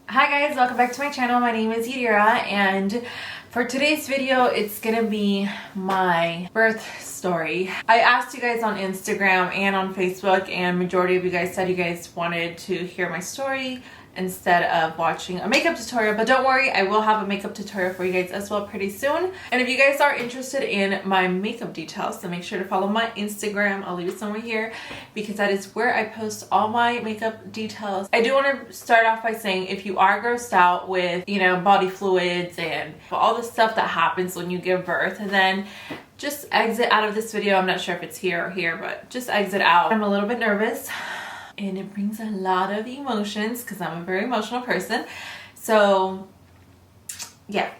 Hi guys, welcome back to my channel. My name is Yadira, and for today's video it's gonna be my birth story. I asked you guys on Instagram and on Facebook, and majority of you guys said you guys wanted to hear my story instead of watching a makeup tutorial, but don't worry, I will have a makeup tutorial for you guys as well pretty soon. And if you guys are interested in my makeup details, then make sure to follow my Instagram. I'll leave it somewhere here because that is where I post all my makeup details. I do want to start off by saying, if you are grossed out with, body fluids and all the stuff that happens when you give birth, and then just exit out of this video. I'm not sure if it's here or here, but just exit out. I'm a little bit nervous, and it brings a lot of emotions because I'm a very emotional person. So yeah,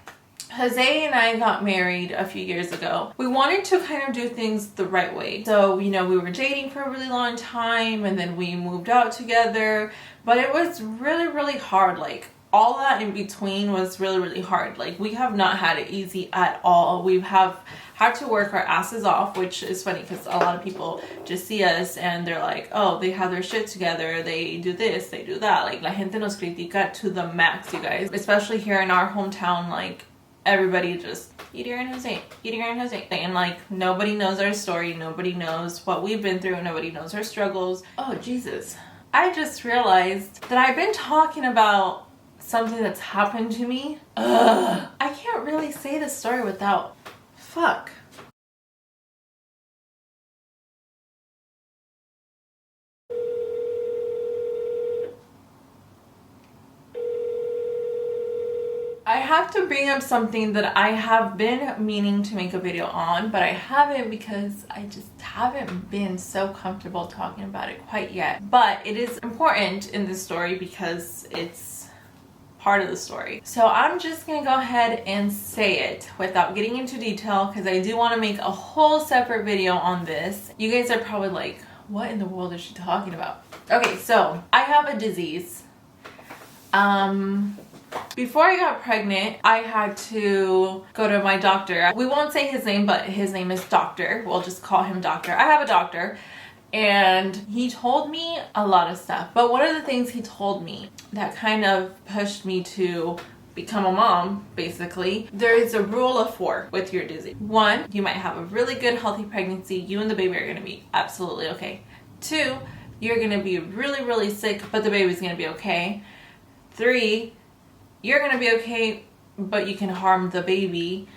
Jose and I got married a few years ago. We wanted to kind of do things the right way. So, we were dating for a really long time, and then we moved out together, but it was really, really hard. Like, all that in between was really, really hard. Like, we have not had it easy at all. We have had to work our asses off, which is funny because a lot of people just see us and they're like, oh, they have their shit together, they do this, they do that. Like, la gente nos critica to the max, you guys. Especially here in our hometown, like, everybody just, Yadira and Jose, and like, nobody knows our story, nobody knows what we've been through, nobody knows our struggles. Oh, Jesus. I just realized that I've been talking about something that's happened to me. Ugh. I can't really say this story without... Fuck. I have to bring up something that I have been meaning to make a video on, but I haven't because I just haven't been so comfortable talking about it quite yet. But it is important in this story because it's part of the story. So I'm just gonna go ahead and say it without getting into detail because I do want to make a whole separate video on this. You guys are probably like, what in the world is she talking about? Okay, so I have a disease. Before I got pregnant, I had to go to my doctor. We won't say his name, but his name is Doctor. We'll just call him Doctor. I have a doctor, and he told me a lot of stuff. But one of the things he told me that kind of pushed me to become a mom, basically, there is a rule of 4 with your disease. 1, you might have a really good healthy pregnancy. You and the baby are going to be absolutely okay. 2, you're going to be really, really sick, but the baby's going to be okay. 3, you're going to be okay, but you can harm the baby.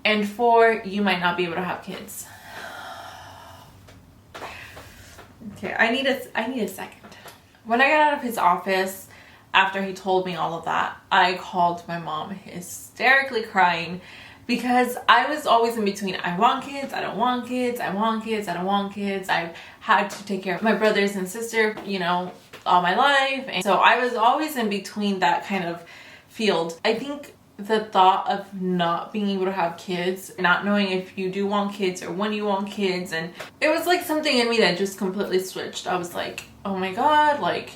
And 4, you might not be able to have kids. Okay, I need a second. When I got out of his office, after he told me all of that, I called my mom hysterically crying because I was always in between. I want kids, I don't want kids, I want kids, I don't want kids. I've had to take care of my brothers and sister, all my life. And so I was always in between that kind of field. I think the thought of not being able to have kids, not knowing if you do want kids or when you want kids, and it was like something in me that just completely switched. I was like, oh my god, like,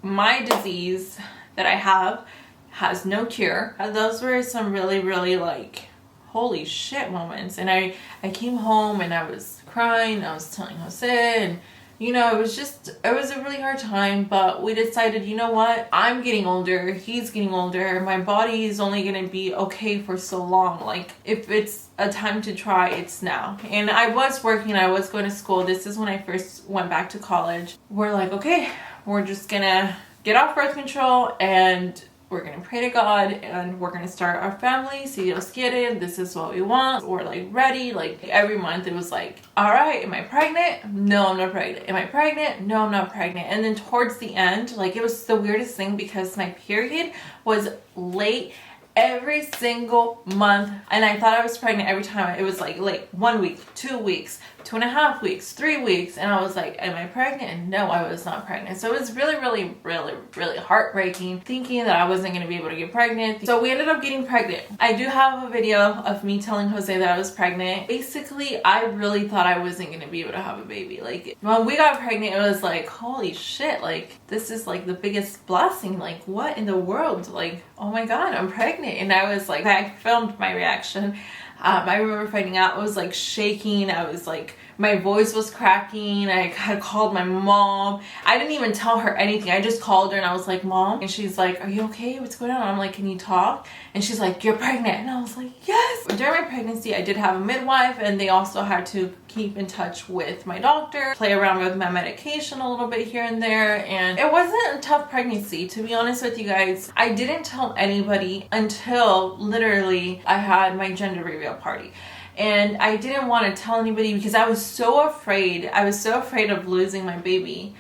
my disease that I have has no cure. Those were some really, really like, holy shit moments. And I came home and I was crying. I was telling Jose, and it was a really hard time, but we decided, you know what? I'm getting older, he's getting older, my body is only gonna be okay for so long. Like, if it's a time to try, it's now. And I was working, I was going to school. This is when I first went back to college. We're like, okay, we're just gonna get off birth control and we're gonna pray to God and we're gonna start our family. Si Dios quiere, this is what we want. We're like ready. Like, every month it was like, all right, am I pregnant? No, I'm not pregnant. Am I pregnant? No, I'm not pregnant. And then towards the end, like, it was the weirdest thing because my period was late every single month, and I thought I was pregnant every time. It was like 1 week, 2 weeks, 2.5 weeks, 3 weeks, and I was like, am I pregnant? And no, I was not pregnant. So it was really, really, really, really heartbreaking thinking that I wasn't going to be able to get pregnant. So we ended up getting pregnant. I do have a video of me telling Jose that I was pregnant. Basically, I really thought I wasn't going to be able to have a baby. Like, when we got pregnant, it was like, holy shit, like, this is like the biggest blessing. Like, what in the world? Like, oh my god, I'm pregnant. And I was like, I filmed my reaction. I remember finding out, I was like shaking, I was like My voice was cracking. I had called my mom. I didn't even tell her anything. I just called her and I was like, Mom. And she's like, are you okay? What's going on? I'm like, can you talk? And she's like, you're pregnant. And I was like, yes. During my pregnancy, I did have a midwife, and they also had to keep in touch with my doctor, play around with my medication a little bit here and there. And it wasn't a tough pregnancy, to be honest with you guys. I didn't tell anybody until literally I had my gender reveal party. And I didn't want to tell anybody because I was so afraid. I was so afraid of losing my baby.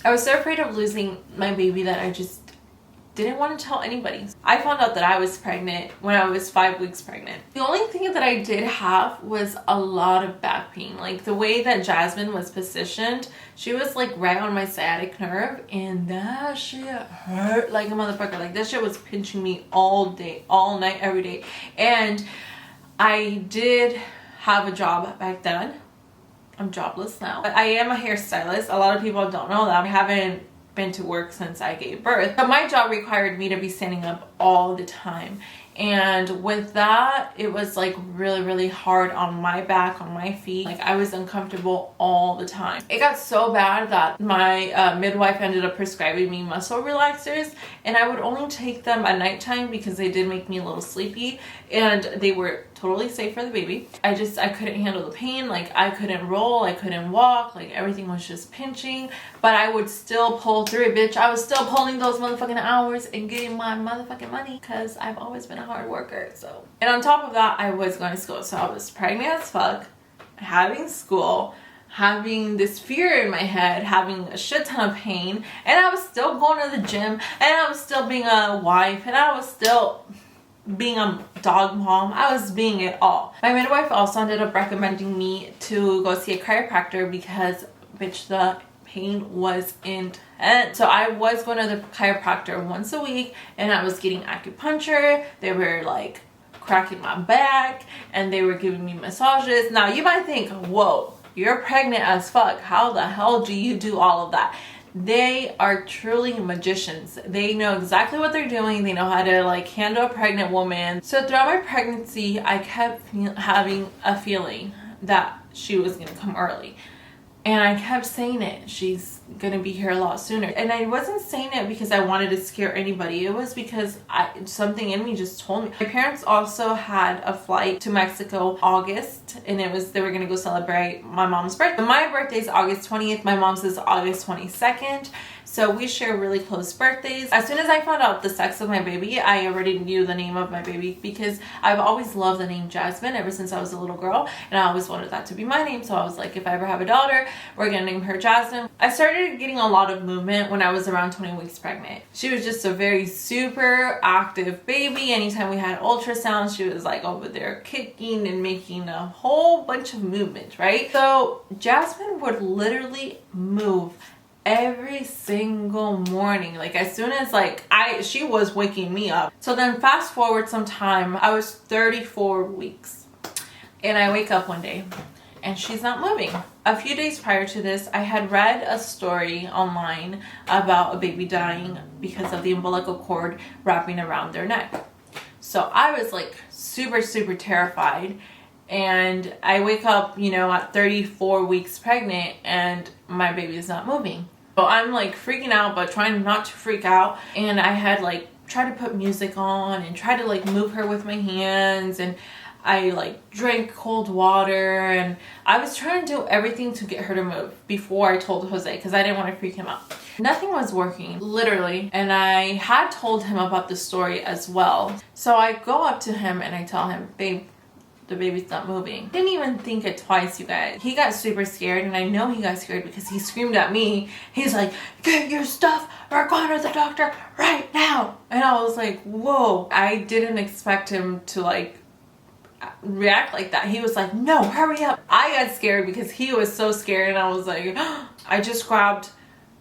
I was so afraid of losing my baby that I just didn't want to tell anybody. I found out that I was pregnant when I was 5 weeks pregnant. The only thing that I did have was a lot of back pain. Like the way that Jasmine was positioned, she was like right on my sciatic nerve, and that shit hurt like a motherfucker. Like that shit was pinching me all day, all night, every day. And I did have a job back then. I'm jobless now. I am a hairstylist. A lot of people don't know that. I haven't been to work since I gave birth. But my job required me to be standing up all the time. And with that, it was like really, really hard on my back, on my feet. Like I was uncomfortable all the time. It got so bad that my midwife ended up prescribing me muscle relaxers, and I would only take them at nighttime because they did make me a little sleepy, and they were totally safe for the baby. I couldn't handle the pain. Like I couldn't roll, I couldn't walk, like everything was just pinching, but I would still pull through it, bitch. I was still pulling those motherfucking hours and getting my motherfucking money because I've always been a hard worker. So, and on top of that, I was going to school. So I was pregnant as fuck, having school, having this fear in my head, having a shit ton of pain, and I was still going to the gym, and I was still being a wife, and I was still being a dog mom. I was being it all. My midwife also ended up recommending me to go see a chiropractor because, bitch, the pain was intense. So I was going to the chiropractor once a week, and I was getting acupuncture. They were like cracking my back, and they were giving me massages. Now you might think, whoa, you're pregnant as fuck. How the hell do you do all of that? They are truly magicians. They know exactly what they're doing. They know how to like handle a pregnant woman. So throughout my pregnancy, I kept having a feeling that she was going to come early. And I kept saying it. She's going to be here a lot sooner. And I wasn't saying it because I wanted to scare anybody. It was because something in me just told me. My parents also had a flight to Mexico August, and they were going to go celebrate my mom's birthday. My birthday is August 20th. My mom's is August 22nd. So we share really close birthdays. As soon as I found out the sex of my baby, I already knew the name of my baby because I've always loved the name Jasmine ever since I was a little girl, and I always wanted that to be my name. So I was like, if I ever have a daughter, we're gonna name her Jasmine. I started getting a lot of movement when I was around 20 weeks pregnant. She was just a very super active baby. Anytime we had ultrasounds, she was like over there kicking and making a whole bunch of movement, right? So Jasmine would literally move every single morning. Like as soon as she was waking me up. So then fast forward some time, I was 34 weeks, and I wake up one day and she's not moving. A few days prior to this, I had read a story online about a baby dying because of the umbilical cord wrapping around their neck. So I was like super, super terrified. And I wake up, at 34 weeks pregnant, and my baby is not moving. So I'm like freaking out, but trying not to freak out. And I had like tried to put music on and try to like move her with my hands. And I like drank cold water, and I was trying to do everything to get her to move before I told Jose because I didn't want to freak him out. Nothing was working, literally. And I had told him about the story as well. So I go up to him and I tell him, babe, the baby's not moving. Didn't even think it twice, you guys. He got super scared, and I know he got scared because he screamed at me. He's like, get your stuff, we're going to the doctor right now. And I was like, whoa. I didn't expect him to like react like that. He was like, no, hurry up. I got scared because he was so scared, and I was like, I just grabbed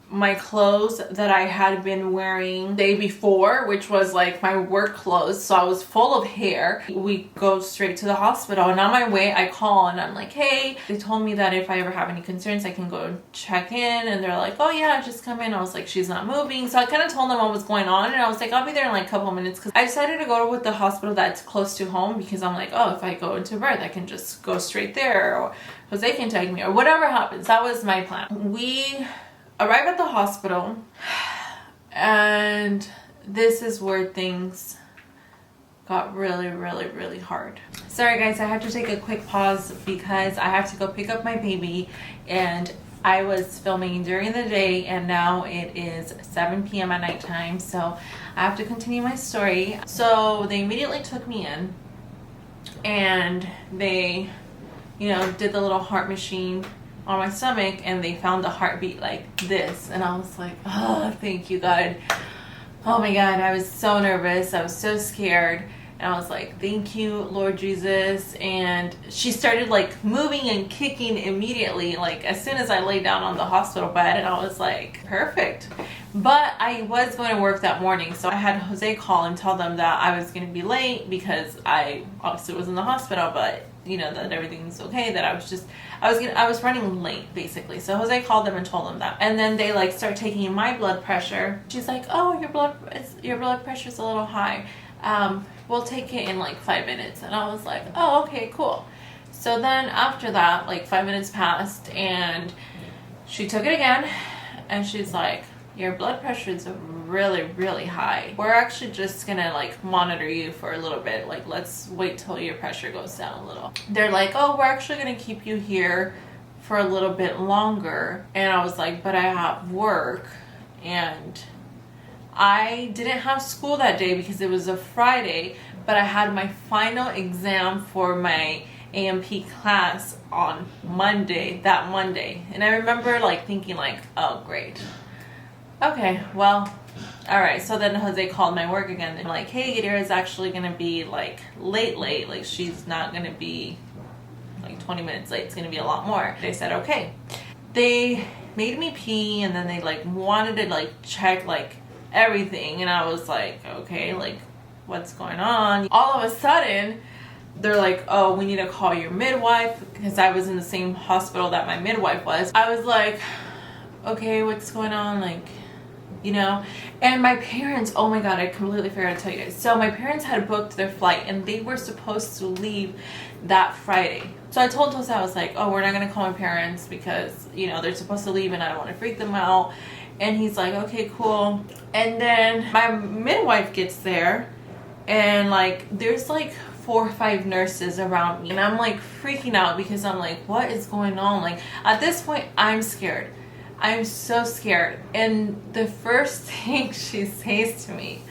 my clothes that I had been wearing the day before, which was like my work clothes, so I was full of hair. We go straight to the hospital, and on my way I call and I'm like, hey, they told me that if I ever have any concerns I can go check in, and they're like, oh yeah, just come in. I was like, she's not moving. So I kind of told them what was going on, and I was like, I'll be there in like a couple of minutes, because I decided to go with the hospital that's close to home, because I'm like, oh, if I go into birth I can just go straight there, or Jose can take me, or whatever happens. That was my plan. We arrive at the hospital, and this is where things got really hard. Sorry guys, I have to take a quick pause because I have to go pick up my baby, and I was filming during the day and now it is 7 p.m. at nighttime, so I have to continue my story. So they immediately took me in, and they, you know, did the little heart machine on my stomach, and they found the heartbeat like this, and I was like, oh, thank you God. Oh my God, I was so nervous, I was so scared, and I was like, thank you Lord Jesus. And she started like moving and kicking immediately, like as soon as I laid down on the hospital bed, and I was like, perfect. But I was going to work that morning, so I had Jose call and tell them that I was going to be late because I obviously was in the hospital, but you know, that everything's okay, that I was running late basically. So Jose called them and told them that, and then they like start taking my blood pressure. She's like, oh, your blood pressure's a little high, we'll take it in like 5 minutes. And I was like, oh, okay, cool. So then after that, like 5 minutes passed, and she took it again, and she's like, your blood pressure is really high. We're actually just gonna like monitor you for a little bit. Like, let's wait till your pressure goes down a little. They're like, oh, we're actually gonna keep you here for a little bit longer. And I was like, but I have work, and I didn't have school that day because it was a Friday, but I had my final exam for my AMP class on that Monday. And I remember like thinking like, oh great. Okay, well, all right. So then Jose called my work again. They're like, hey, Gadira is actually going to be like late. Like, she's not going to be like 20 minutes late. It's going to be a lot more. They said, okay. They made me pee, and then they like wanted to like check like everything. And I was like, okay, like what's going on? All of a sudden, they're like, oh, we need to call your midwife, because I was in the same hospital that my midwife was. I was like, okay, what's going on? Like, you know. And my parents, oh my God, I completely forgot to tell you guys. So my parents had booked their flight, and they were supposed to leave that Friday. So I told Jose, I was like, oh, we're not gonna call my parents because, you know, they're supposed to leave and I don't want to freak them out. And he's like, okay, cool. And then my midwife gets there, and like there's like 4 or 5 nurses around me, and I'm like freaking out because I'm like, what is going on? Like at this point I'm scared. I'm so scared. And the first thing she says to me,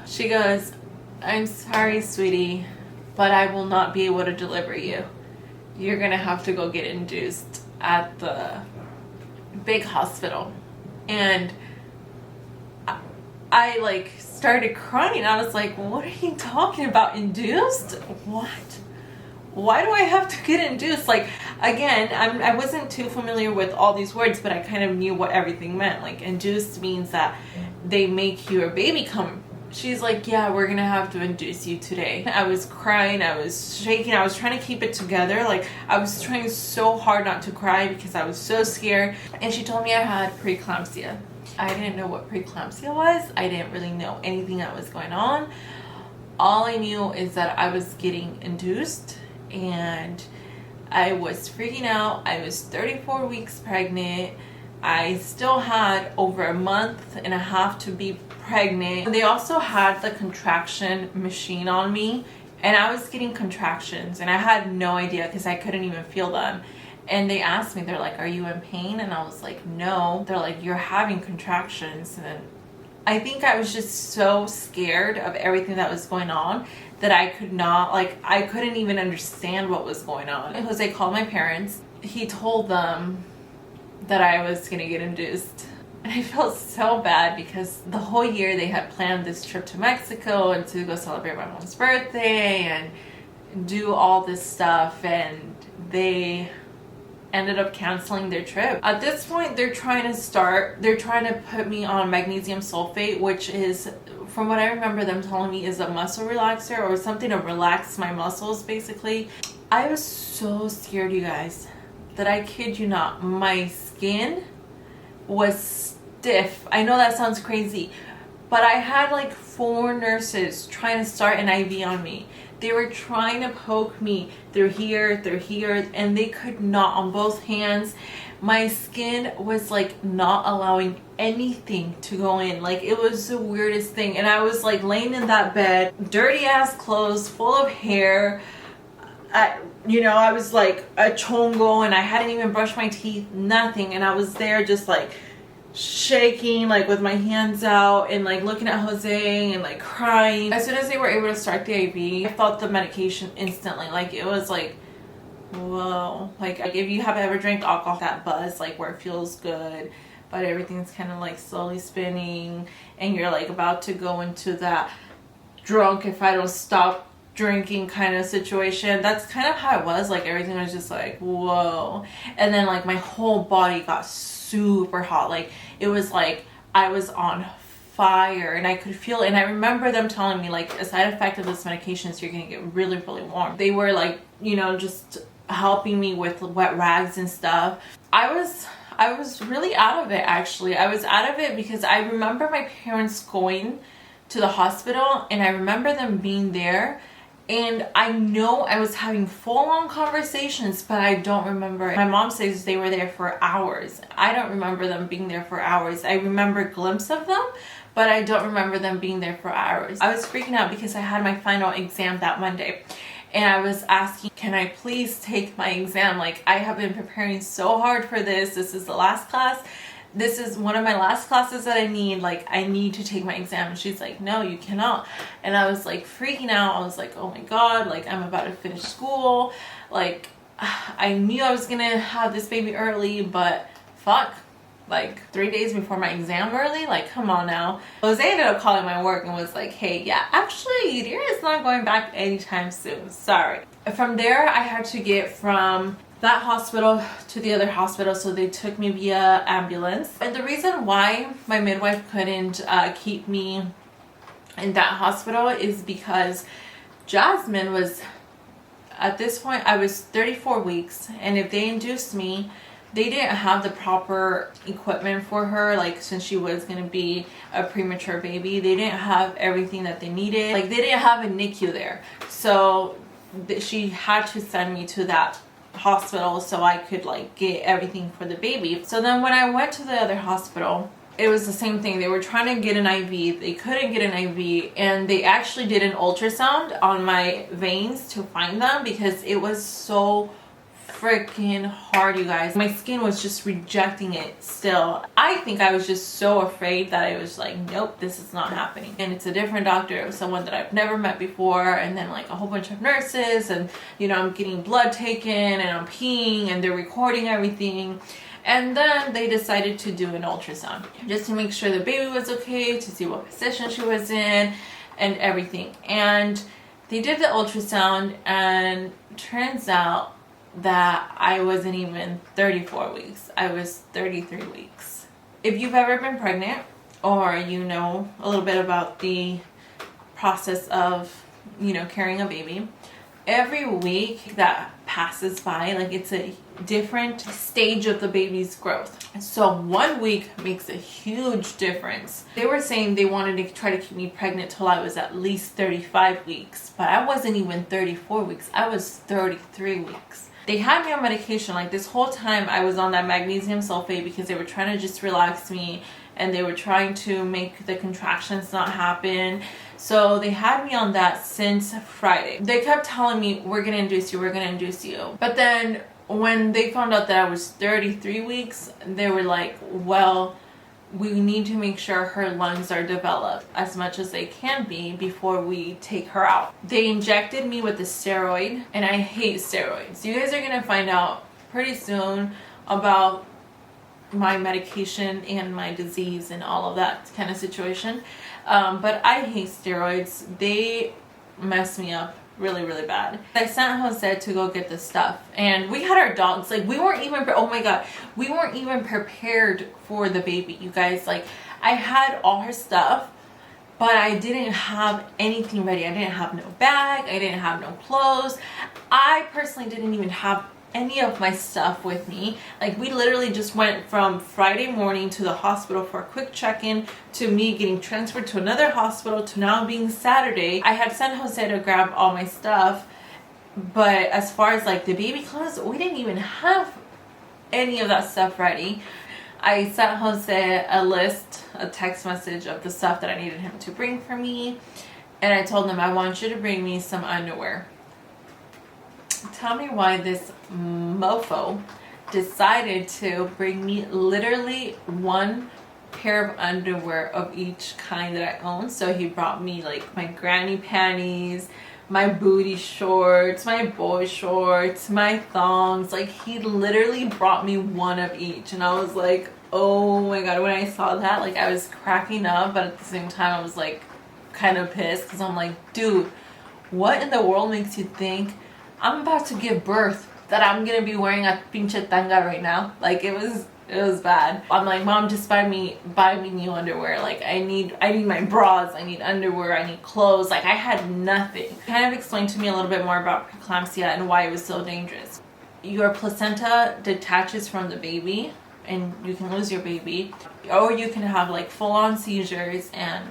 she goes, I'm sorry, sweetie, but I will not be able to deliver you. You're gonna have to go get induced at the big hospital. And I like started crying. I was like, what are you talking about? Induced? What? Why do I have to get induced? Like, again, I wasn't too familiar with all these words, but I kind of knew what everything meant. Like, induced means that they make your baby come. She's like, yeah, we're gonna have to induce you today. I was crying, I was shaking, I was trying to keep it together. Like, I was trying so hard not to cry because I was so scared. And she told me I had preeclampsia. I didn't know what preeclampsia was. I didn't really know anything that was going on. All I knew is that I was getting induced, and I was freaking out. I was 34 weeks pregnant. I still had over a month and a half to be pregnant. They also had the contraction machine on me, and I was getting contractions, and I had no idea because I couldn't even feel them. And they asked me, they're like, are you in pain? And I was like, no. They're like, you're having contractions. And I think I was just so scared of everything that was going on that I could not, like, I couldn't even understand what was going on. And Jose called my parents. He told them that I was gonna get induced. And I felt so bad because the whole year they had planned this trip to Mexico and to go celebrate my mom's birthday and do all this stuff, and they ended up canceling their trip. At this point, they're trying to put me on magnesium sulfate, which is, from what I remember them telling me, is a muscle relaxer or something to relax my muscles basically. I was so scared, you guys, that I kid you not, my skin was stiff. I know that sounds crazy, but I had like 4 nurses trying to start an IV on me. They were trying to poke me through here, and they could not, on both hands. My skin was like not allowing anything to go in. Like, it was the weirdest thing. And I was like laying in that bed, dirty ass clothes, full of hair. I was like a chongo, and I hadn't even brushed my teeth, nothing. And I was there just like shaking, like with my hands out, and like looking at Jose and like crying. As soon as they were able to start the IV, I felt the medication instantly. Like, it was like, whoa. Like if you have ever drank alcohol, that buzz, like where it feels good but everything's kind of like slowly spinning, and you're like about to go into that drunk if I don't stop drinking kind of situation. That's kind of how it was. Like, everything was just like, whoa. And then like my whole body got super hot. Like, it was like I was on fire, and I could feel it. And I remember them telling me, like, a side effect of this medication is you're gonna get really, really warm. They were like, just helping me with wet rags and stuff. I was really out of it, actually. I was out of it because I remember my parents going to the hospital, and I remember them being there. And I know I was having full-on conversations, but I don't remember it. My mom says they were there for hours. I don't remember them being there for hours. I remember a glimpse of them, but I don't remember them being there for hours. I was freaking out because I had my final exam that Monday. And I was asking, can I please take my exam? Like, I have been preparing so hard for this. This is the last class. This is one of my last classes that I need. Like, I need to take my exam. And she's like, no, you cannot. And I was like freaking out. I was like, oh my God, like, I'm about to finish school. Like, I knew I was gonna have this baby early, but fuck. Like, 3 days before my exam early? Like, come on now. Jose ended up calling my work and was like, hey, yeah, actually, Yadira is not going back anytime soon. Sorry. From there, I had to get from that hospital to the other hospital, so they took me via ambulance. And the reason why my midwife couldn't keep me in that hospital is because Jasmine was, at this point, I was 34 weeks, and if they induced me, they didn't have the proper equipment for her. Like, since she was gonna be a premature baby, they didn't have everything that they needed. Like, they didn't have a NICU there, so she had to send me to that hospital so I could like get everything for the baby. So then when I went to the other hospital, it was the same thing. They were trying to get an IV, they couldn't get an IV, and they actually did an ultrasound on my veins to find them because it was so freaking hard, you guys. My skin was just rejecting it still. I think I was just so afraid that I was like, nope, this is not happening. And it's a different doctor. It was someone that I've never met before, and then like a whole bunch of nurses, and I'm getting blood taken, and I'm peeing, and they're recording everything. And then they decided to do an ultrasound just to make sure the baby was okay, to see what position she was in and everything. And they did the ultrasound, and turns out that I wasn't even 34 weeks. I was 33 weeks. If you've ever been pregnant, or you know a little bit about the process of, carrying a baby, every week that passes by, like, it's a different stage of the baby's growth. So 1 week makes a huge difference. They were saying they wanted to try to keep me pregnant till I was at least 35 weeks, but I wasn't even 34 weeks. I was 33 weeks. They had me on medication. Like, this whole time I was on that magnesium sulfate because they were trying to just relax me, and they were trying to make the contractions not happen. So they had me on that since Friday. They kept telling me, we're gonna induce you, we're gonna induce you. But then when they found out that I was 33 weeks, they were like, well, we need to make sure her lungs are developed as much as they can be before we take her out. They injected me with a steroid, and I hate steroids. You guys are gonna find out pretty soon about my medication and my disease and all of that kind of situation. But I hate steroids. They mess me up really, really bad. I sent Jose to go get the stuff, and we had our dogs. Like, we weren't even, oh my god, we weren't even prepared for the baby, you guys. Like, I had all her stuff, but I didn't have anything ready. I didn't have no bag, I didn't have no clothes. I personally didn't even have any of my stuff with me. Like, we literally just went from Friday morning to the hospital for a quick check-in, to me getting transferred to another hospital, to now being Saturday. I had sent Jose to grab all my stuff, but as far as like the baby clothes, we didn't even have any of that stuff ready. I sent Jose a text message of the stuff that I needed him to bring for me, and I told him, I want you to bring me some underwear. Tell me why this mofo decided to bring me literally one pair of underwear of each kind that I own. So he brought me like my granny panties, my booty shorts, my boy shorts, my thongs. Like, he literally brought me one of each, and I was like, oh my god. When I saw that, like, I was cracking up, but at the same time I was like kind of pissed, because I'm like, dude, what in the world makes you think I'm about to give birth that I'm gonna be wearing a pinche tanga right now? Like, it was bad. I'm like, Mom, just buy me new underwear. Like, I need my bras, I need underwear, I need clothes. Like, I had nothing. Kind of explained to me a little bit more about preeclampsia and why it was so dangerous. Your placenta detaches from the baby, and you can lose your baby, or you can have like full-on seizures, and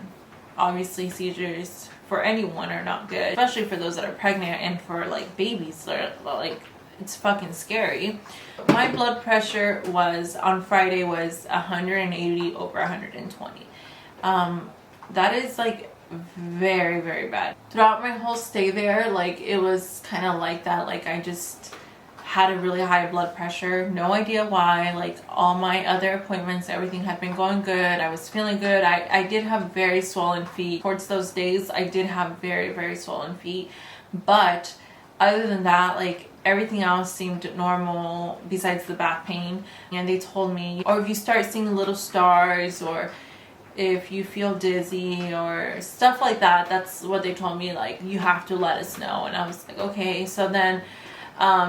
obviously seizures for anyone are not good, especially for those that are pregnant, and for like babies, like, it's fucking scary. My blood pressure was on Friday was 180 over 120. That is like very, very bad. Throughout my whole stay there, like, it was kind of like that. Like, I just had a really high blood pressure, no idea why. Like, all my other appointments, everything had been going good, I was feeling good. I did have very swollen feet towards those days. I did have very, very swollen feet, but other than that, like, everything else seemed normal besides the back pain. And they told me, or if you start seeing little stars, or if you feel dizzy or stuff like that, that's what they told me, like, you have to let us know. And I was like, okay. So then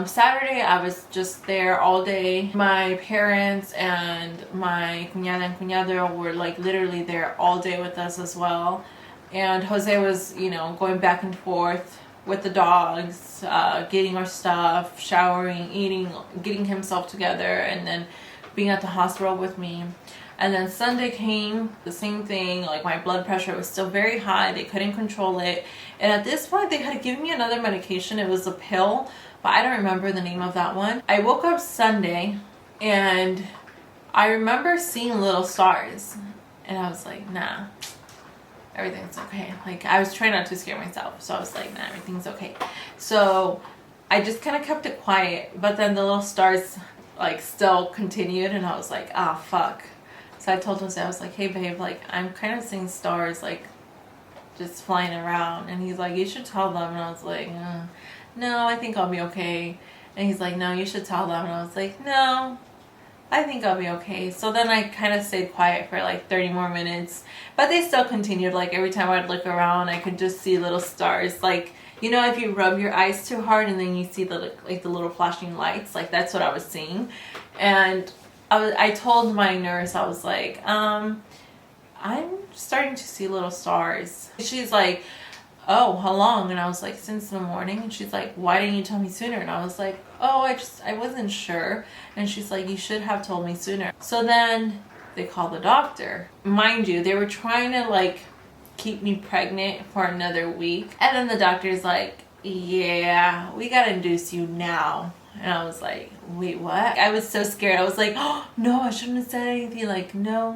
Saturday I was just there all day. My parents and my cuñada and cuñado were like literally there all day with us as well. And Jose was, you know, going back and forth with the dogs, getting our stuff, showering, eating, getting himself together, and then being at the hospital with me. And then Sunday came, the same thing. Like, my blood pressure was still very high, they couldn't control it, and at this point they had given me another medication. It was a pill, but I don't remember the name of that one. I woke up Sunday and I remember seeing little stars, and I was like, nah, everything's okay. Like, I was trying not to scare myself, so I was like, nah, everything's okay. So I just kind of kept it quiet, but then the little stars like still continued, and I was like, ah, fuck. So I told Jose, I was like, hey babe, like, I'm kind of seeing stars like just flying around. And he's like, you should tell them. And I was like, no, I think I'll be okay. And he's like, no, you should tell them. And I was like, no, I think I'll be okay. So then I kind of stayed quiet for like 30 more minutes, but they still continued. Like, every time I'd look around, I could just see little stars. Like, you know, if you rub your eyes too hard and then you see the like the little flashing lights, like, that's what I was seeing. And I told my nurse, I was like, I'm starting to see little stars. She's like, oh, how long? And I was like, since the morning. And she's like, why didn't you tell me sooner? And I was like, oh, I wasn't sure. And she's like, you should have told me sooner. So then they called the doctor. Mind you, they were trying to like keep me pregnant for another week. And then the doctor's like, yeah, we gotta induce you now. And I was like, wait, what? I was so scared. I was like, oh, no, I shouldn't have said anything. Like, no.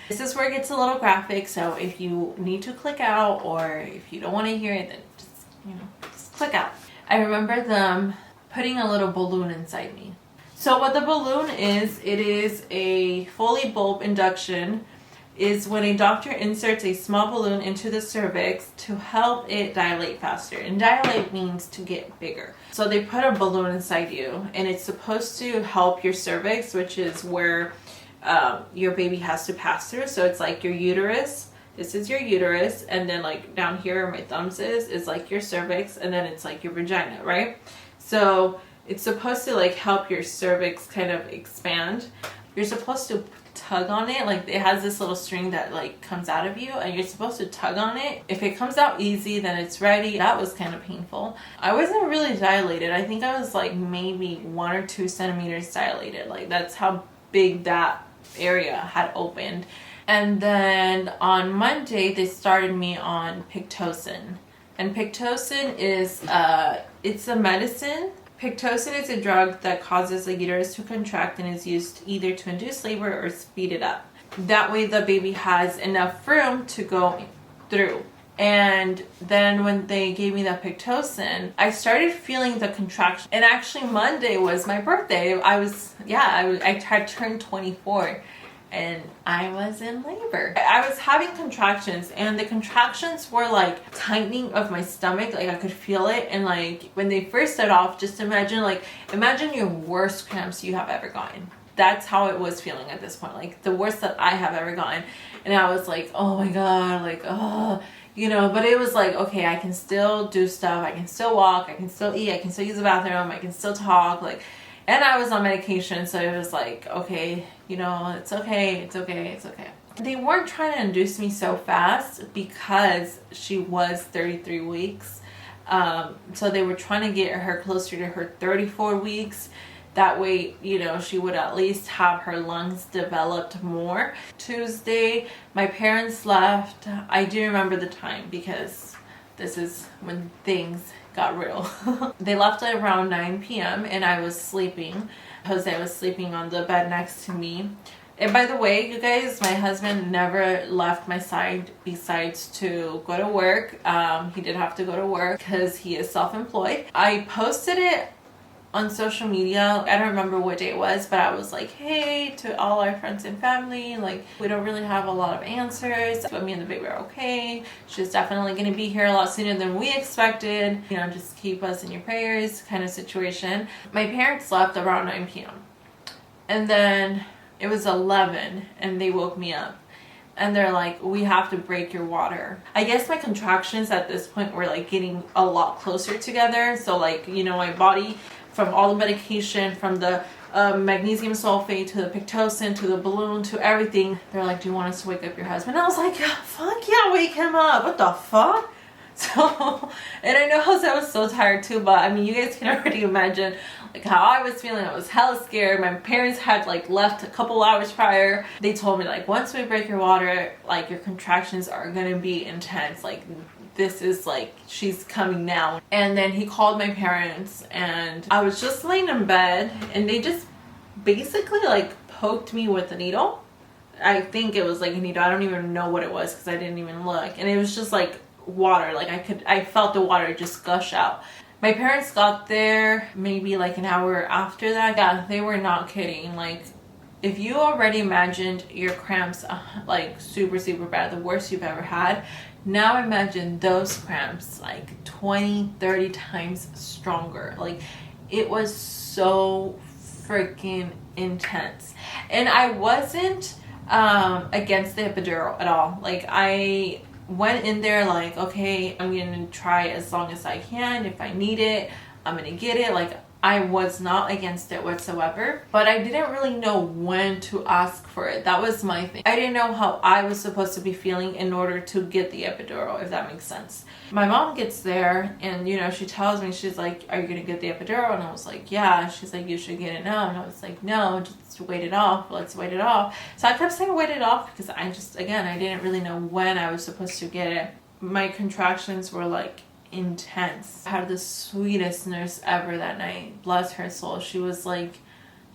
This is where it gets a little graphic, so if you need to click out, or if you don't want to hear it, then just, you know, just click out. I remember them putting a little balloon inside me. So what the balloon is, it is a Foley bulb induction. Is when a doctor inserts a small balloon into the cervix to help it dilate faster. And dilate means to get bigger. So they put a balloon inside you, and it's supposed to help your cervix, which is where your baby has to pass through. So it's like your uterus this is your uterus, and then like down here where my thumbs is like your cervix, and then it's like your vagina, right? So it's supposed to like help your cervix kind of expand. You're supposed to tug on it, like it has this little string that like comes out of you, and you're supposed to tug on it. If it comes out easy, then it's ready. That was kind of painful. I wasn't really dilated. I think I was like maybe 1 or 2 centimeters dilated. Like that's how big that area had opened. And then on Monday they started me on Pitocin, and Pitocin is it's a medicine. Pitocin is a drug that causes the uterus to contract and is used either to induce labor or speed it up. That way the baby has enough room to go through. And then when they gave me that Pitocin, I started feeling the contraction. And actually Monday was my birthday. I had turned 24. And I was in labor. I was having contractions, and the contractions were like tightening of my stomach. Like I could feel it. And like when they first started off, just imagine your worst cramps you have ever gotten. That's how it was feeling at this point. Like the worst that I have ever gotten. And I was like, oh my God, like, oh, you know, but it was like, okay, I can still do stuff. I can still walk. I can still eat. I can still use the bathroom. I can still talk. Like, and I was on medication, so it was like, okay, you know, it's okay, it's okay, it's okay. They weren't trying to induce me so fast because she was 33 weeks. So they were trying to get her closer to her 34 weeks. That way, you know, she would at least have her lungs developed more. Tuesday, my parents left. I do remember the time because this is when things got real. They left at around 9 p.m. and I was sleeping. Jose was sleeping on the bed next to me. And by the way, you guys, my husband never left my side besides to go to work. He did have to go to work because he is self-employed. I posted it on social media. I don't remember what day it was, but I was like, hey, to all our friends and family, like we don't really have a lot of answers, but me and the baby are okay. She's definitely going to be here a lot sooner than we expected. You know, just keep us in your prayers kind of situation. My parents left around 9 p.m. and then it was 11 and they woke me up. And they're like, we have to break your water. I guess my contractions at this point were like getting a lot closer together. So like, you know, my body, from all the medication, from the magnesium sulfate to the Pitocin to the balloon to everything, they're like, do you want us to wake up your husband? And I was like, yeah, fuck yeah, wake him up. What the fuck? So, and I know Jose was so tired too, but I mean, you guys can already imagine like how I was feeling. I was hella scared. My parents had like left a couple hours prior. They told me like, once we break your water, like your contractions are gonna be intense. Like this is like, she's coming now. And then he called my parents, and I was just laying in bed, and they just basically like poked me with a needle. I think it was like a needle. I don't even know what it was because I didn't even look. And it was just like water. Like I felt the water just gush out. My parents got there maybe like an hour after that. Yeah, they were not kidding. Like if you already imagined your cramps like super, super bad, the worst you've ever had, now imagine those cramps like 20, 30 times stronger. Like it was so freaking intense. And I wasn't against the epidural at all. Like I went in there like, okay, I'm gonna try as long as I can. If I need it, I'm gonna get it. Like I was not against it whatsoever, but I didn't really know when to ask for it. That was my thing. I didn't know how I was supposed to be feeling in order to get the epidural, if that makes sense. My mom gets there and, you know, she tells me, she's like, are you going to get the epidural? And I was like, yeah. She's like, you should get it now. And I was like, no, just wait it off. Let's wait it off. So I kept saying wait it off because I didn't really know when I was supposed to get it. My contractions were like intense. I had the sweetest nurse ever that night. Bless her soul. She was like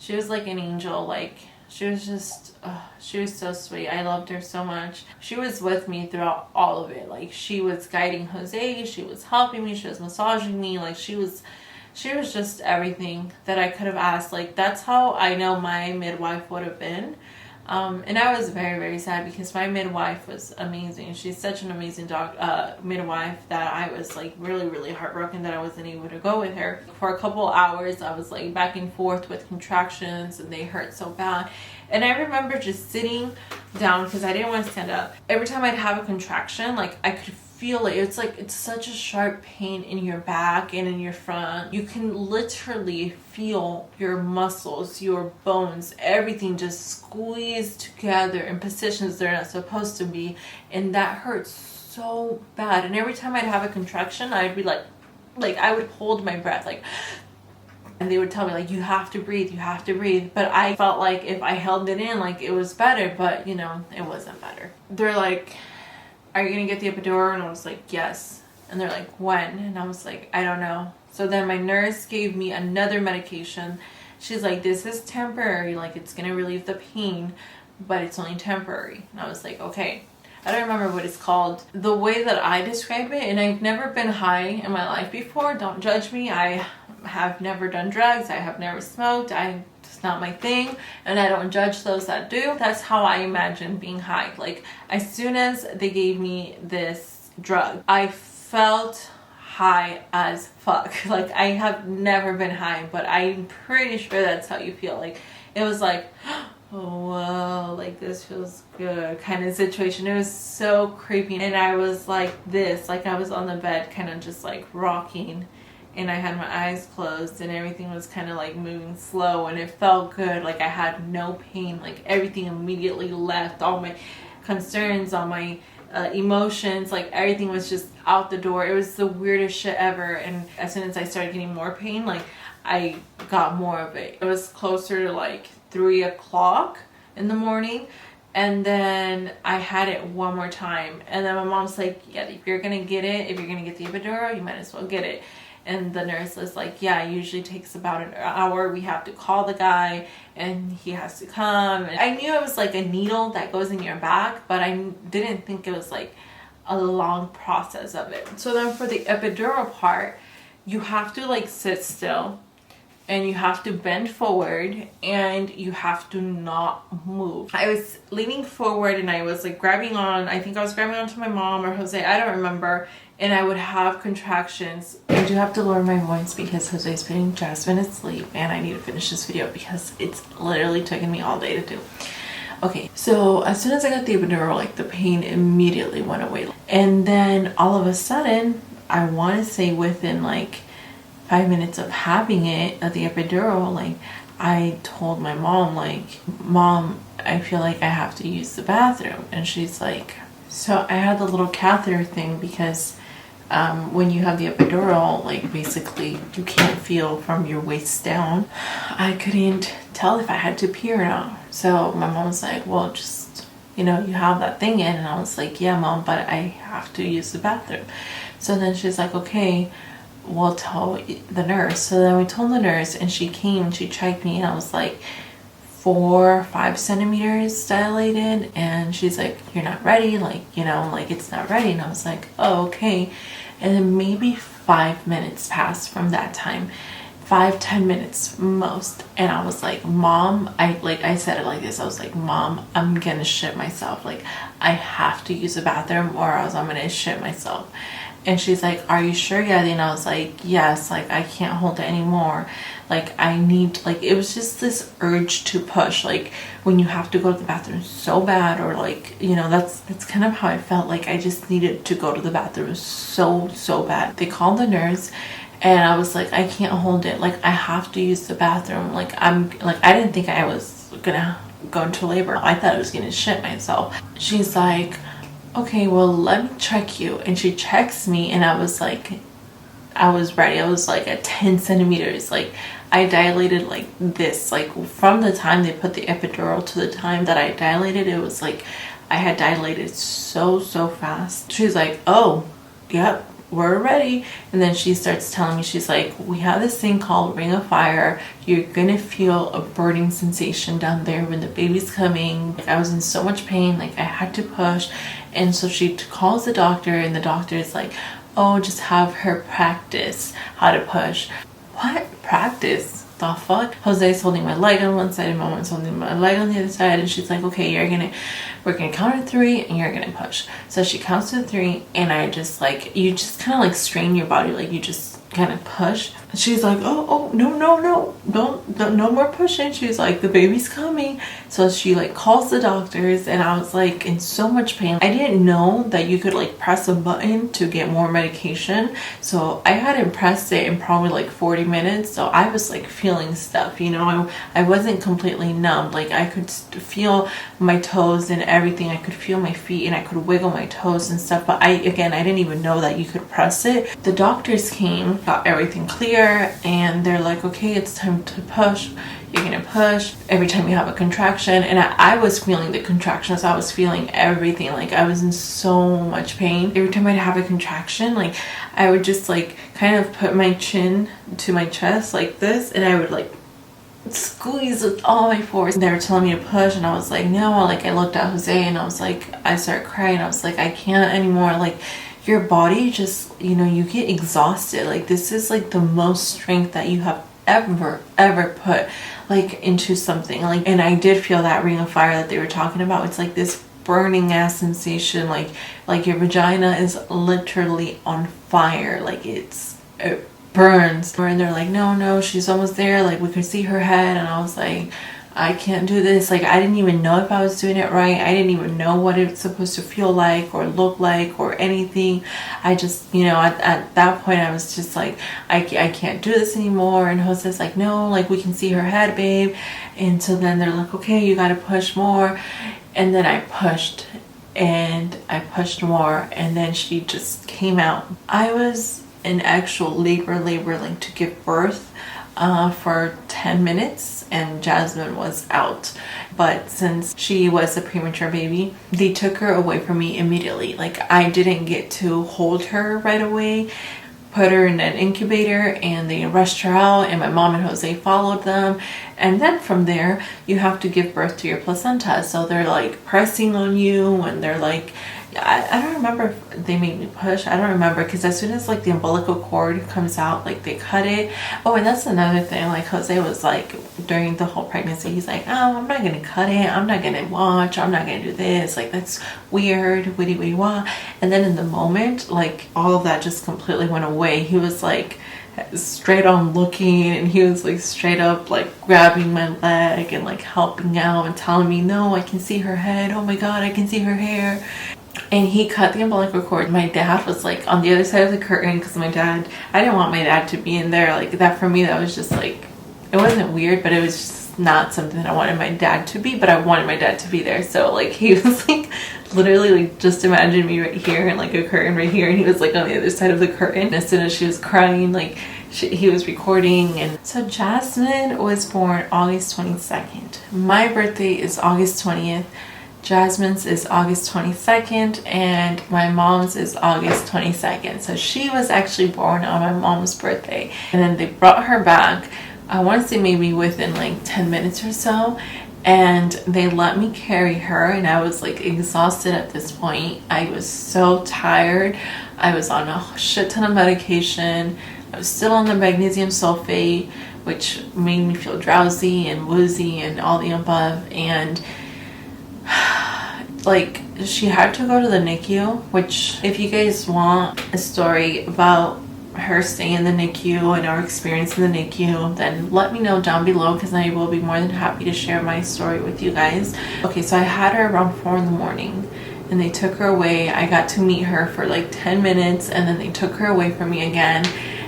an angel. Like she was just she was so sweet. I loved her so much. She was with me throughout all of it. Like she was guiding Jose, she was helping me, she was massaging me. Like she was just everything that I could have asked. Like that's how I know my midwife would have been. And I was very, very sad because my midwife was amazing. She's such an amazing midwife that I was like really, really heartbroken that I wasn't able to go with her. For a couple hours, I was like back and forth with contractions and they hurt so bad. And I remember just sitting down because I didn't want to stand up. Every time I'd have a contraction, like I could feel it. It's like it's such a sharp pain in your back and in your front. You can literally feel your muscles, your bones, everything just squeezed together in positions they're not supposed to be, and that hurts so bad. And every time I'd have a contraction, I'd be like I would hold my breath, like, and they would tell me like, you have to breathe, you have to breathe. But I felt like if I held it in, like it was better, but you know, it wasn't better. They're like, are you gonna get the epidural? And I was like, yes. And they're like, when? And I was like, I don't know. So then my nurse gave me another medication. She's like, this is temporary, like it's gonna relieve the pain, but it's only temporary. And I was like, okay. I don't remember what it's called. The way that I describe it, and I've never been high in my life before, don't judge me. I have never done drugs, I have never smoked, it's not my thing, and I don't judge those that do. That's how I imagine being high. Like as soon as they gave me this drug, I felt high as fuck. Like I have never been high, but I'm pretty sure that's how you feel. Like it was like, oh whoa, like this feels good kind of situation. It was so creepy, and I was like this, like I was on the bed kind of just like rocking, and I had my eyes closed and everything was kind of like moving slow, and it felt good. Like I had no pain, like everything immediately left, all my concerns, all my emotions, like everything was just out the door. It was the weirdest shit ever. And as soon as I started getting more pain, like I got more of it. It was closer to like 3 o'clock in the morning, and then I had it one more time, and then my mom's like, yeah, if you're gonna get it, if you're gonna get the epidural, you might as well get it. And the nurse was like, yeah, it usually takes about an hour. We have to call the guy and he has to come. And I knew it was like a needle that goes in your back, but I didn't think it was like a long process of it. So then for the epidural part, you have to like sit still, and you have to bend forward, and you have to not move. I was leaning forward and I was like grabbing on, I think I was grabbing onto my mom or Jose, I don't remember, and I would have contractions. I do have to lower my voice because Jose's putting Jasmine asleep, and I need to finish this video because it's literally taken me all day to do. Okay, so as soon as I got the epidural, like the pain immediately went away. And then all of a sudden, I want to say within like 5 minutes of having it at the epidural, like I told my mom, like, Mom, I feel like I have to use the bathroom. And she's like, so I had the little catheter thing because when you have the epidural, like basically you can't feel from your waist down. I couldn't tell if I had to pee or not. So my mom was like, well, just, you know, you have that thing in. And I was like, yeah, Mom, but I have to use the bathroom. So then she's like, okay, we'll tell the nurse. So then we told the nurse, and she came and she checked me, and I was like 4 or 5 centimeters dilated, and she's like, you're not ready, like, you know, like it's not ready. And I was like, oh, okay. And then maybe 5 minutes passed from that time, 5-10 minutes most, and I was like, Mom, I said it like this, I was like, Mom, I'm gonna shit myself, like I have to use the bathroom or else I'm gonna shit myself. And she's like, are you sure, Yadi? And I was like, yes, like I can't hold it anymore. Like I need, like it was just this urge to push, like when you have to go to the bathroom so bad, or like, you know, that's kind of how I felt. Like I just needed to go to the bathroom so bad. They called the nurse, and I was like, I can't hold it. Like I have to use the bathroom. Like I didn't think I was gonna go into labor. I thought I was gonna shit myself. She's like, okay, well, let me check you. And she checks me, and I was like, I was ready. I was like at 10 centimeters. Like I dilated like this, like from the time they put the epidural to the time that I dilated, it was like I had dilated so fast. She's like, oh, yep, we're ready. And then she starts telling me, she's like, we have this thing called ring of fire. You're gonna feel a burning sensation down there when the baby's coming. Like, I was in so much pain, like I had to push. And so she calls the doctor, and the doctor is like, oh, just have her practice how to push. What? Practice? the fuck? Jose's holding my leg on one side and Mama's holding my leg on the other side, and she's like, okay, we're gonna count to 3 and you're gonna push. So she counts to 3 and I just like, you just kind of like strain your body, like you just kind of push. She's like, oh no, don't no more pushing. She's like, the baby's coming. So she like calls the doctors, and I was like in so much pain. I didn't know that you could like press a button to get more medication, so I hadn't pressed it in probably like 40 minutes. So I was like feeling stuff, you know. I wasn't completely numb. Like I could feel my toes and everything. I could feel my feet and I could wiggle my toes and stuff, but I didn't even know that you could press it. The doctors came, got everything clear, and they're like, okay, it's time to push. You're gonna push every time you have a contraction. And I was feeling the contractions. I was feeling everything. Like I was in so much pain. Every time I'd have a contraction, like I would just like kind of put my chin to my chest like this, and I would like squeeze with all my force. They were telling me to push, and I was like, no. Like I looked at Jose and I was like, I started crying. I was like, I can't anymore. Like your body just, you know, you get exhausted. Like this is like the most strength that you have ever put like into something. Like, and I did feel that ring of fire that they were talking about. It's like this burning ass sensation, like your vagina is literally on fire. Like it burns. And they're like, no, she's almost there, like we could see her head. And I was like, I can't do this. Like I didn't even know if I was doing it right. I didn't even know what it's supposed to feel like or look like or anything. I just, you know, at that point I was just like, I can't do this anymore. And Jose's like, no, like we can see her head, babe. And so then they're like, okay, you gotta push more. And then I pushed and I pushed more, and then she just came out. I was in actual labor like to give birth for 10 minutes, and Jasmine was out. But since she was a premature baby, they took her away from me immediately. Like I didn't get to hold her right away. Put her in an incubator and they rushed her out, and my mom and Jose followed them. And then from there you have to give birth to your placenta. So they're like pressing on you, and they're like, I don't remember if they made me push. I don't remember, because as soon as like the umbilical cord comes out, like they cut it. Oh, and that's another thing. Like Jose was like, during the whole pregnancy, he's like, oh, I'm not gonna cut it, I'm not gonna watch, I'm not gonna do this, like that's weird, witty wah. And then in the moment, like all of that just completely went away. He was like straight on looking, and he was like straight up like grabbing my leg and like helping out and telling me, no, I can see her head, oh my god, I can see her hair. And he cut the umbilical cord. My dad was like on the other side of the curtain, because I didn't want my dad to be in there. Like that for me, that was just like, it wasn't weird, but it was just not something that I wanted my dad to be, but I wanted my dad to be there. So like he was like literally like, just imagine me right here and like a curtain right here, and he was like on the other side of the curtain. As soon as she was crying, like he was recording. And so Jasmine was born August 22nd. My birthday is August 20th. Jasmine's is August 22nd, and my mom's is August 22nd. So she was actually born on my mom's birthday. And then they brought her back, I want to say maybe within like 10 minutes or so, and they let me carry her. And I was like exhausted at this point. I was so tired. I was on a shit ton of medication. I was still on the magnesium sulfate, which made me feel drowsy and woozy and all the above. And like she had to go to the NICU, which if you guys want a story about her staying in the NICU and our experience in the NICU, then let me know down below, because I will be more than happy to share my story with you guys. Okay, so I had her around 4 in the morning, and they took her away. I got to meet her for like 10 minutes, and then they took her away from me again.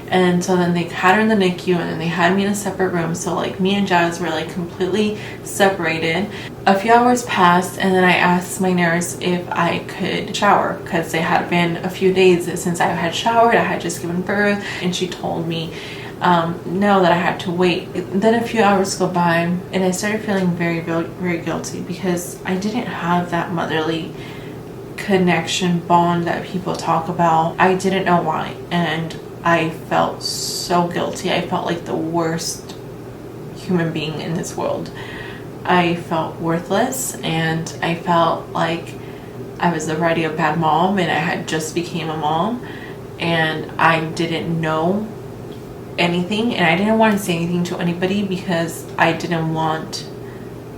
And so then they had her in the NICU, and then they had me in a separate room. So like me and Jazz were like completely separated. A few hours passed, and then I asked my nurse if I could shower, because it had been a few days since I had showered. I had just given birth, and she told me no, that I had to wait. Then a few hours go by, and I started feeling very guilty, because I didn't have that motherly connection bond that people talk about. I didn't know why, and I felt so guilty. I felt like the worst human being in this world. I felt worthless, and I felt like I was already a bad mom, and I had just became a mom, and I didn't know anything, and I didn't want to say anything to anybody because I didn't want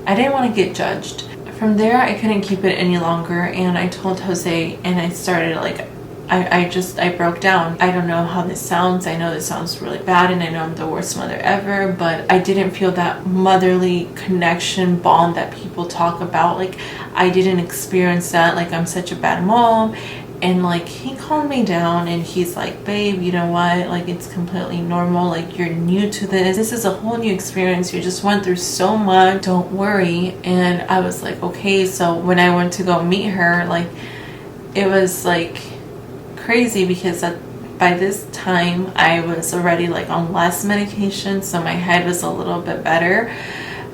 to get judged. From there, I couldn't keep it any longer, and I told Jose, and I started like, I broke down. I don't know how this sounds. I know this sounds really bad, and I know I'm the worst mother ever, but I didn't feel that motherly connection bond that people talk about. Like, I didn't experience that. Like, I'm such a bad mom. And like, he calmed me down, and he's like, babe, you know what, like, it's completely normal. Like, you're new to this is a whole new experience. You just went through so much, don't worry. And I was like, okay. So when I went to go meet her, like, it was like crazy because by this time I was already like on less medication, so my head was a little bit better.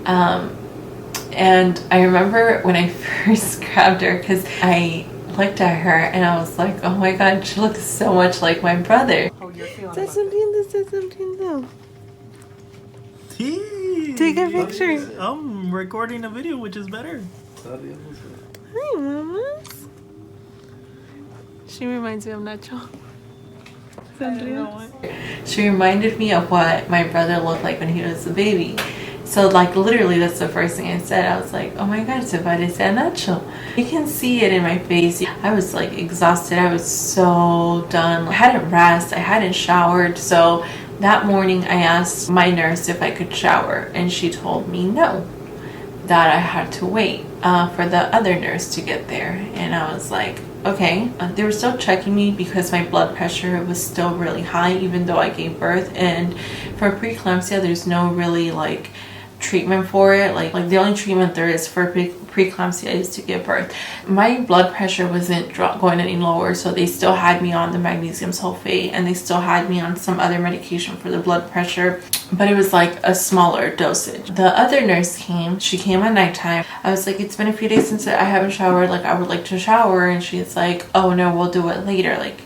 And I remember when I first grabbed her, because I looked at her and I was like, oh my god, she looks so much like my brother. Oh, you're feeling though. Take a picture. I'm recording a video, which is better. Hi, mamas. She reminds me of Nacho. She reminded me of what my brother looked like when he was a baby. So like, literally, that's the first thing I said. I was like, oh my god, se parece a Nacho. You can see it in my face. I was like exhausted. I was so done. I hadn't rested. I hadn't showered. So that morning I asked my nurse if I could shower, and she told me no, that I had to wait for the other nurse to get there. And I was like, okay. They were still checking me because my blood pressure was still really high, even though I gave birth. And for preeclampsia, there's no really like treatment for it. Like the only treatment there is for preeclampsia is to give birth. My blood pressure wasn't going any lower, so they still had me on the magnesium sulfate, and they still had me on some other medication for the blood pressure, but it was like a smaller dosage. The other nurse came. She came at nighttime. I was like, it's been a few days since I haven't showered. Like, I would like to shower. And she's like, oh no, we'll do it later, like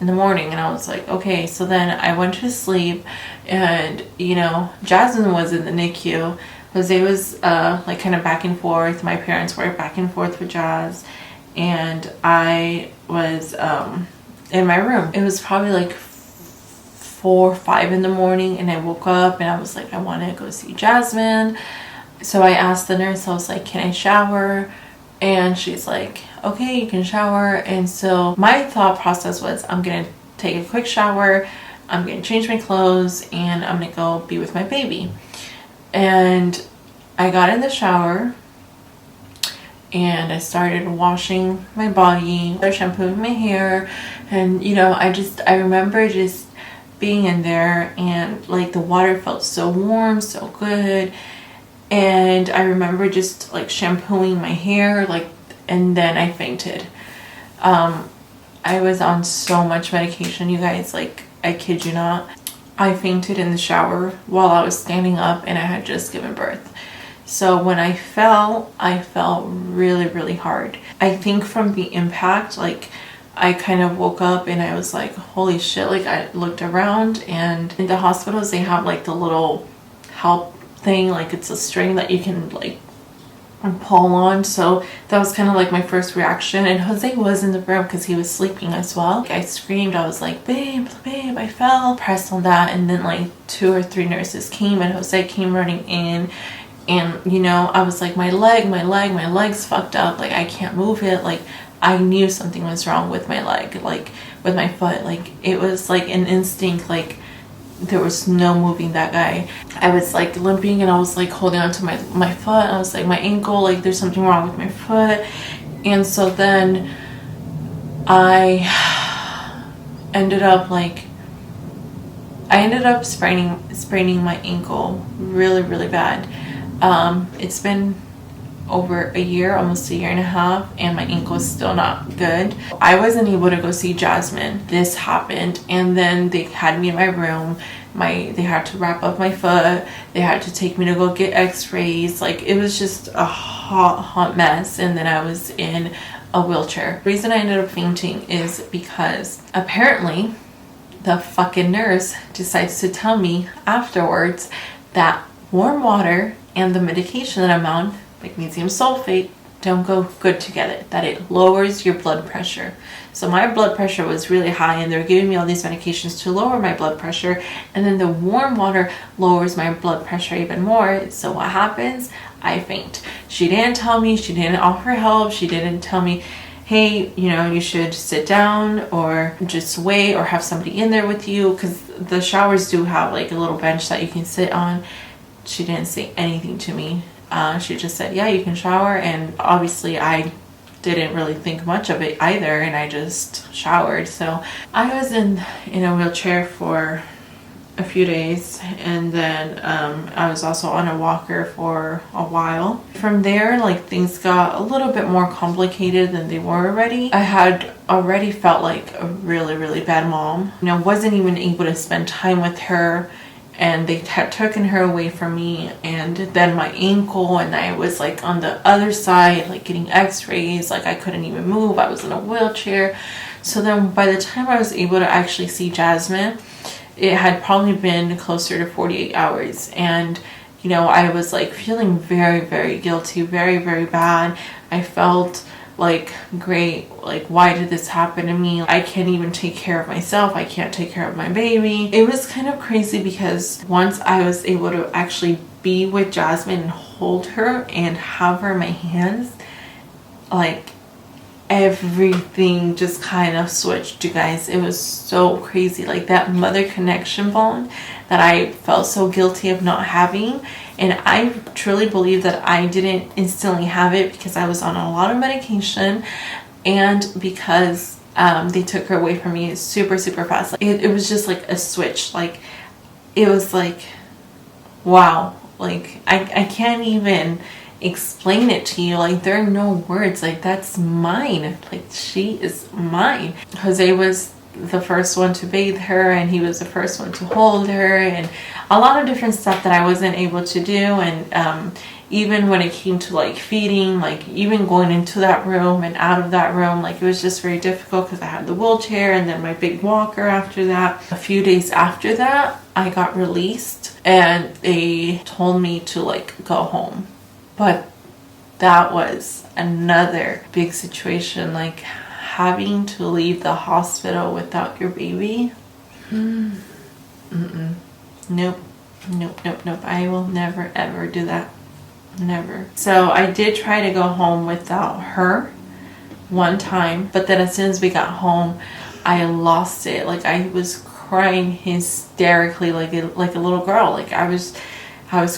in the morning. And I was like, okay. So then I went to sleep, and you know, Jasmine was in the NICU. Jose was like kind of back and forth. My parents were back and forth with Jazz, and I was in my room. It was probably like 4 or 5 in the morning, and I woke up and I was like, I want to go see Jasmine. So I asked the nurse, I was like, can I shower? And she's like, okay, you can shower. And so my thought process was, I'm gonna take a quick shower, I'm gonna change my clothes, and I'm gonna go be with my baby. And I got in the shower and I started washing my body, shampooing my hair, and you know, I remember just being in there, and like the water felt so warm, so good. And I remember just like shampooing my hair, like, and then I fainted. I was on so much medication, you guys, like, I kid you not. I fainted in the shower while I was standing up, and I had just given birth. So when I fell really, really hard. I think from the impact, like, I kind of woke up and I was like, holy shit. Like, I looked around, and in the hospitals they have like the little help thing, like it's a string that you can like pull on. So that was kind of like my first reaction. And Jose was in the room because he was sleeping as well. I screamed. I was like, babe, I fell. Pressed on that, and then like 2 or 3 nurses came, and Jose came running in. And you know, I was like, my leg's fucked up. Like, I can't move it. Like, I knew something was wrong with my leg, like with my foot. Like, it was like an instinct. Like, there was no moving that guy. I was like limping, and I was like holding on to my foot. I was like, my ankle, like there's something wrong with my foot. And so then I ended up spraining my ankle really, really bad. It's been over a year, almost a year and a half, and my ankle is still not good. I wasn't able to go see Jasmine. This happened, and then they had me in my room. They had to wrap up my foot. They had to take me to go get x-rays. Like, it was just a hot mess. And then I was in a wheelchair. The reason I ended up fainting is because apparently the fucking nurse decides to tell me afterwards that warm water and the medication that I'm on, magnesium sulfate, don't go good together, that it lowers your blood pressure. So my blood pressure was really high, and they're giving me all these medications to lower my blood pressure, and then the warm water lowers my blood pressure even more. So what happens? I faint. She didn't tell me, she didn't offer help, she didn't tell me, hey, you know, you should sit down or just wait or have somebody in there with you, because the showers do have like a little bench that you can sit on. She didn't say anything to me. She just said, yeah, you can shower, and obviously I didn't really think much of it either, and I just showered. So I was in a wheelchair for a few days, and then I was also on a walker for a while. From there, like, things got a little bit more complicated than they were already. I had already felt like a really bad mom. You know, wasn't even able to spend time with her, and they had taken her away from me. And then my ankle, and I was like on the other side, like getting x-rays, like I couldn't even move, I was in a wheelchair. So then by the time I was able to actually see Jasmine, it had probably been closer to 48 hours. And you know, I was like feeling very guilty, very bad. I felt like, great, like, why did this happen to me? I can't even take care of myself, I can't take care of my baby. It was kind of crazy, because once I was able to actually be with Jasmine and hold her and have her in my hands, like, everything just kind of switched, you guys. It was so crazy. Like, that mother connection bond that I felt so guilty of not having. And I truly believe that I didn't instantly have it because I was on a lot of medication, and because they took her away from me super fast. Like, it was just like a switch. Like, it was like, wow. Like, I can't even explain it to you. Like, there are no words. Like, that's mine. Like, she is mine. Jose was the first one to bathe her, and he was the first one to hold her, and a lot of different stuff that I wasn't able to do. And even when it came to like feeding, like even going into that room and out of that room, like, it was just very difficult because I had the wheelchair and then my big walker after that. A few days after that, I got released, and they told me to like go home. But that was another big situation, like having to leave the hospital without your baby. Nope. I will never ever do that. Never. So I did try to go home without her one time, but then as soon as we got home, I lost it. Like, I was crying hysterically, like a little girl. Like, I was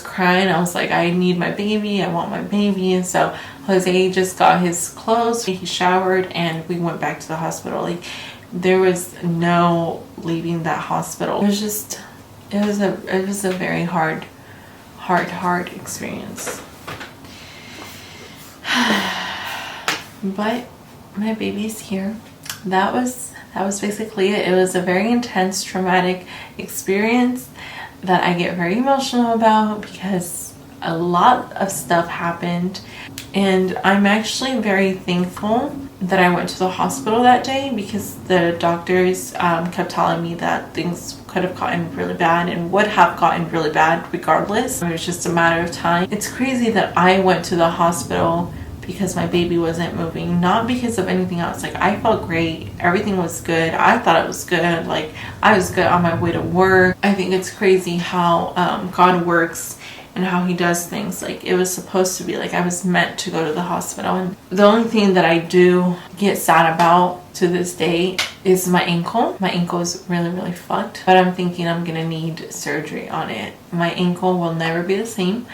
crying. I was like, I need my baby, I want my baby. And so Jose just got his clothes, he showered, and we went back to the hospital. Like, there was no leaving that hospital. It was just, it was a very hard experience. But my baby's here. That was basically it. It was a very intense, traumatic experience that I get very emotional about, because a lot of stuff happened. And I'm actually very thankful that I went to the hospital that day, because the doctors kept telling me that things could have gotten really bad and would have gotten really bad regardless. It was just a matter of time. It's crazy that I went to the hospital because my baby wasn't moving, not because of anything else. Like, I felt great, everything was good, I thought it was good, like, I was good on my way to work. I think it's crazy how God works and how he does things. Like, it was supposed to be, like, I was meant to go to the hospital. And the only thing that I do get sad about to this day is my ankle. My ankle is really fucked, but I'm thinking I'm gonna need surgery on it. My ankle will never be the same.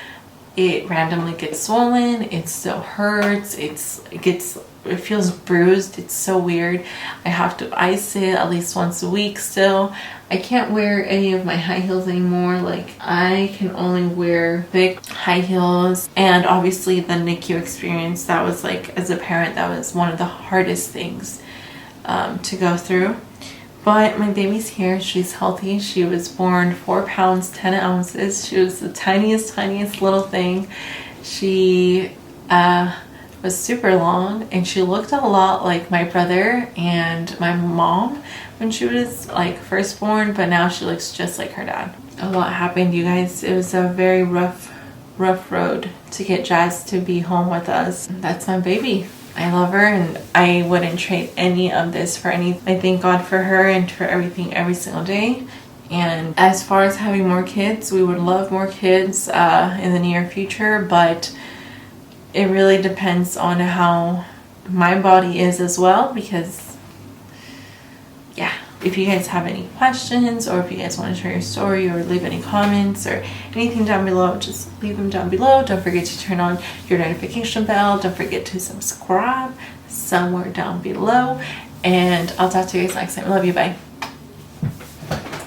It randomly gets swollen, it still hurts, it feels bruised, it's so weird. I have to ice it at least once a week still. I can't wear any of my high heels anymore. Like, I can only wear thick high heels. And obviously the NICU experience, that was, like, as a parent, that was one of the hardest things to go through. But my baby's here, she's healthy. She was born 4 pounds, 10 ounces. She was the tiniest little thing. She was super long, and she looked a lot like my brother and my mom when she was, like, first born, but now she looks just like her dad. A lot happened, you guys. It was a very rough rough road to get Jazz to be home with us. That's my baby. I love her and I wouldn't trade any of this for any. I thank God for her and for everything every single day. And as far as having more kids, we would love more kids in the near future, but it really depends on how my body is as well, because yeah. If you guys have any questions, or if you guys want to share your story or leave any comments or anything down below, just leave them down below. Don't forget to turn on your notification bell. Don't forget to subscribe somewhere down below. And I'll talk to you guys next time. Love you. Bye.